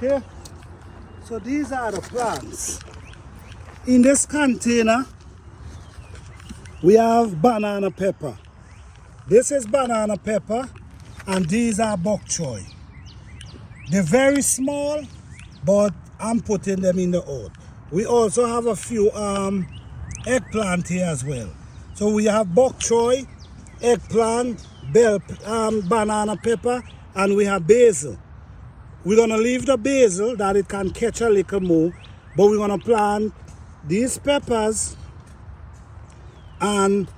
Okay, so these are the plants. In this container, we have banana pepper. This is banana pepper, and these are bok choy. They're very small, but I'm putting them in the oat. We also have a few eggplant here as well. So we have bok choy, eggplant, banana pepper, and we have basil. We're gonna leave the basil that it can catch a little more, but we're gonna plant these peppers and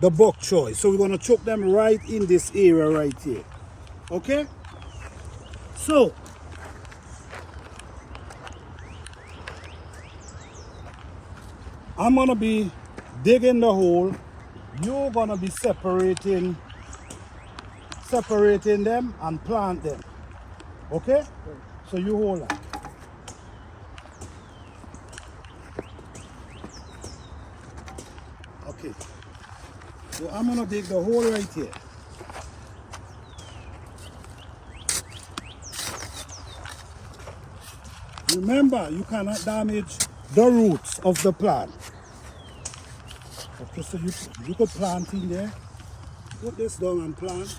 the bok choy. So we're gonna chuck them right in this area right here. Okay? So I'm gonna be digging the hole. You're gonna be separating them and plant them. Okay? So you hold on. Okay. So I'm gonna dig the hole right here. Remember, you cannot damage the roots of the plant. Okay, so you could plant in there. Put this down and plant.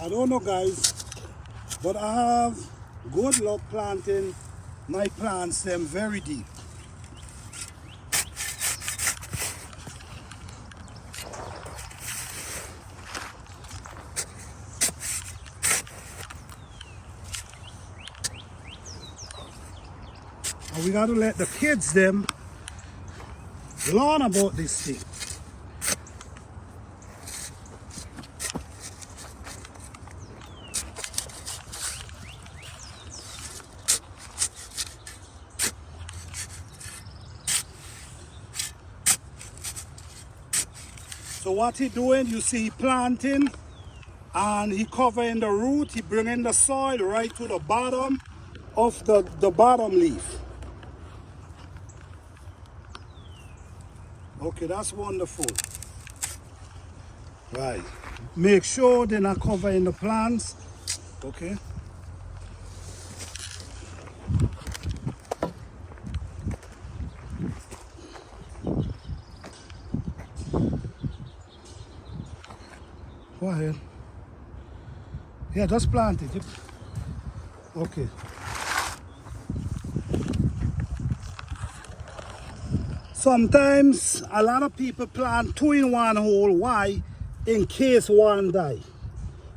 I don't know, guys, but I have good luck planting my plants them very deep. And we got to let the kids them learn about this thing. So what he doing, you see he planting and he covering the root, he bringing the soil right to the bottom of the bottom leaf. Okay, that's wonderful. Right. Make sure they're not covering the plants. Okay. Go ahead. Yeah, just plant it. Okay. Sometimes a lot of people plant two in one hole. Why? In case one die.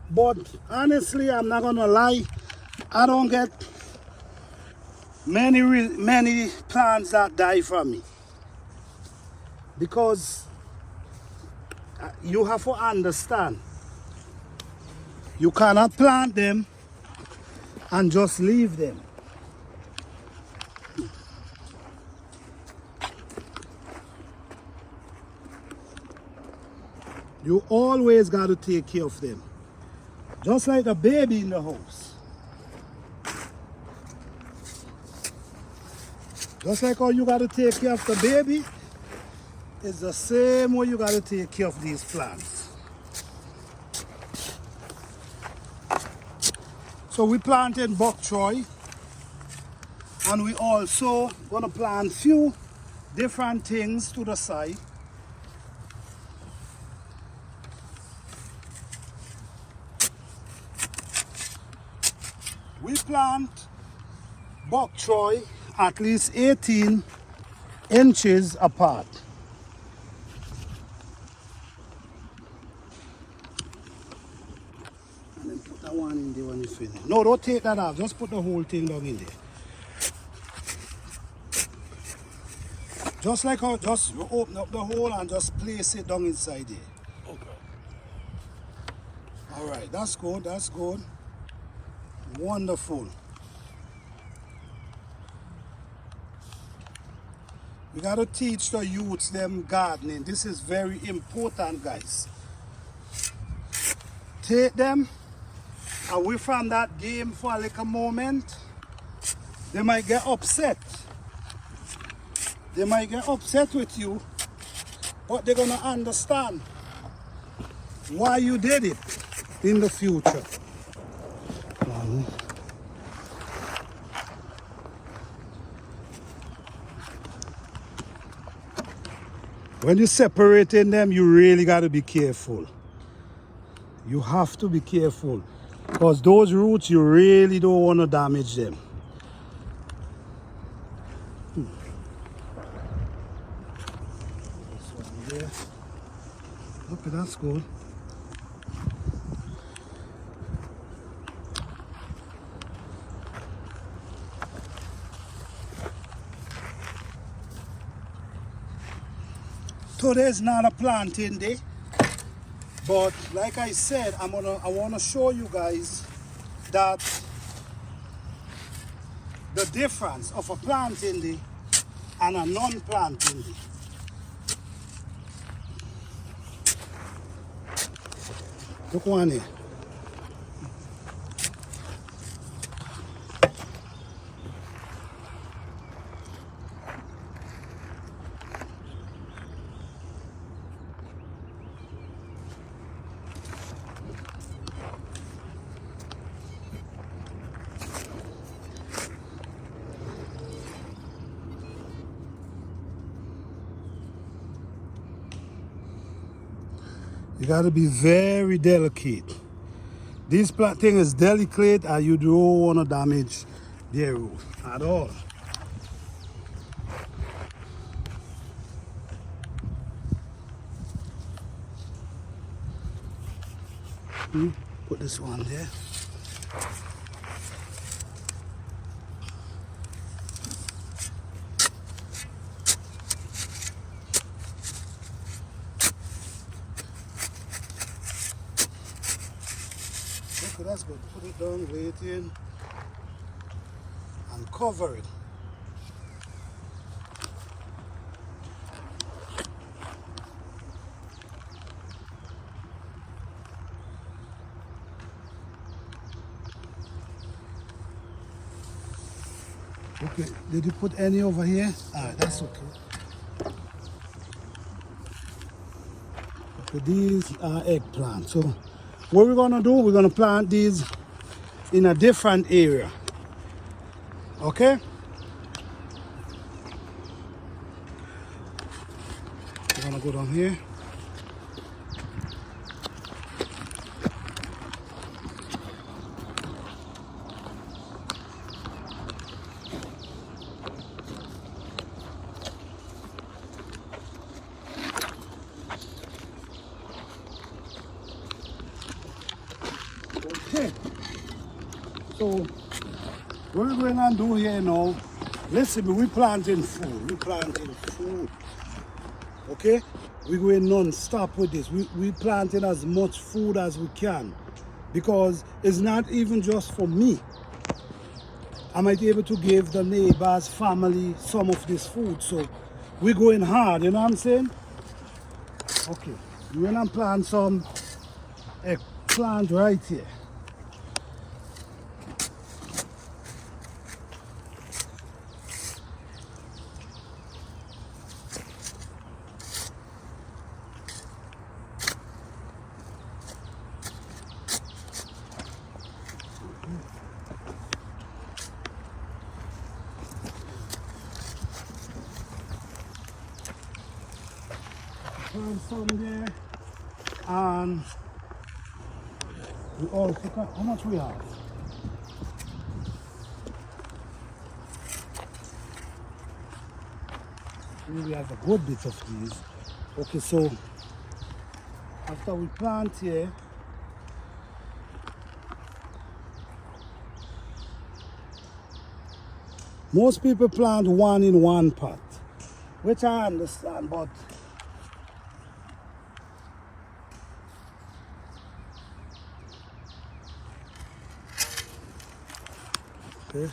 But honestly, I'm not gonna lie, I don't get many plants that die from me, because you have to understand, you cannot plant them and just leave them. You always got to take care of them. Just like a baby in the house. Just like how you got to take care of the baby, it's the same way you got to take care of these plants. So we planted bok choy, and we also gonna plant few different things to the side. We plant bok choy at least 18 inches apart. And then put that one in there when you finish. No, don't take that off. Just put the whole thing down in there. Just like how, just open up the hole and just place it down inside there. Okay. All right, that's good, that's good. Wonderful. We got to teach the youths them gardening. This is very important, guys. Take them away from that game for a little moment. They might get upset. They might get upset with you, but they're gonna understand why you did it in the future. When you're separating them, you really got to be careful. You have to be careful because those roots, you really don't want to damage them. This one there. Okay, that's good. Today's not a planting day, but like I said, I want to show you guys that the difference of a planting day and a non-planting day. Look one here. You got to be very delicate. This plant thing is delicate and you don't want to damage their root at all. Put this one there. Okay, that's good. Put it down, lay it in, and cover it. Okay, did you put any over here? Alright, that's okay. Okay, these are eggplants. So what we're gonna do, we're gonna plant these in a different area. Okay? We're gonna go down here. Okay, so what we're going to do here now, listen, we're planting food, okay? We're going non-stop with this. We're planting as much food as we can because it's not even just for me. I might be able to give the neighbors, family, some of this food, so we're going hard, you know what I'm saying? Okay, we're going to plant some eggplant right here. Plant some there, and we all pick up how much we have. We have a good bit of these. Okay, so after we plant here, most people plant one in one pot, which I understand, but okay.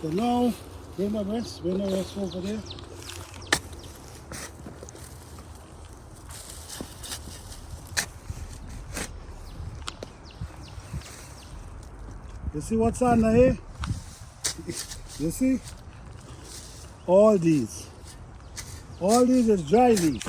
So now, bring the rest over there. You see what's under here? You see? All these is dry leaf.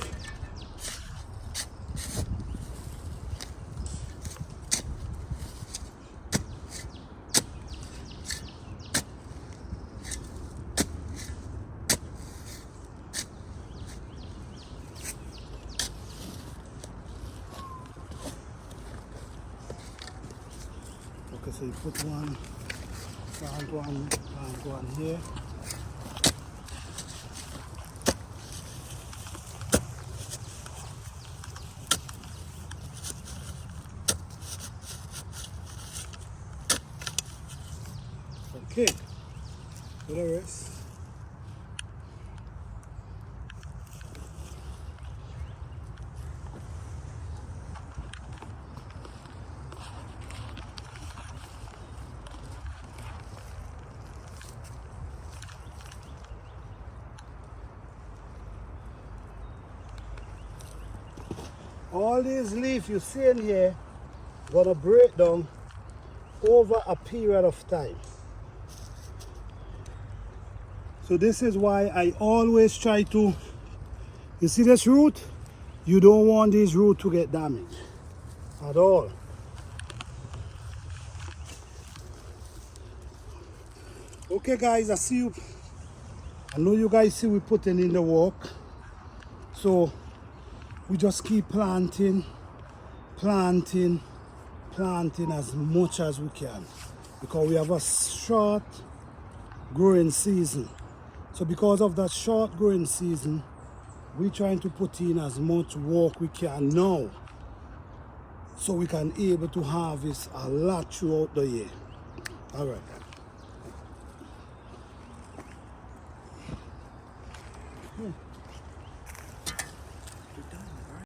Okay, so you put one, plant one here. Okay, for the rest. All these leaves you see in here gonna break down over a period of time. So this is why I always try to, you see this root? You don't want this root to get damaged at all. Okay guys, I see you. I know you guys see we putting in the work. So we just keep planting as much as we can, because we have a short growing season. So because of that short growing season, we're trying to put in as much work we can now, so we can able to harvest a lot throughout the year. All right.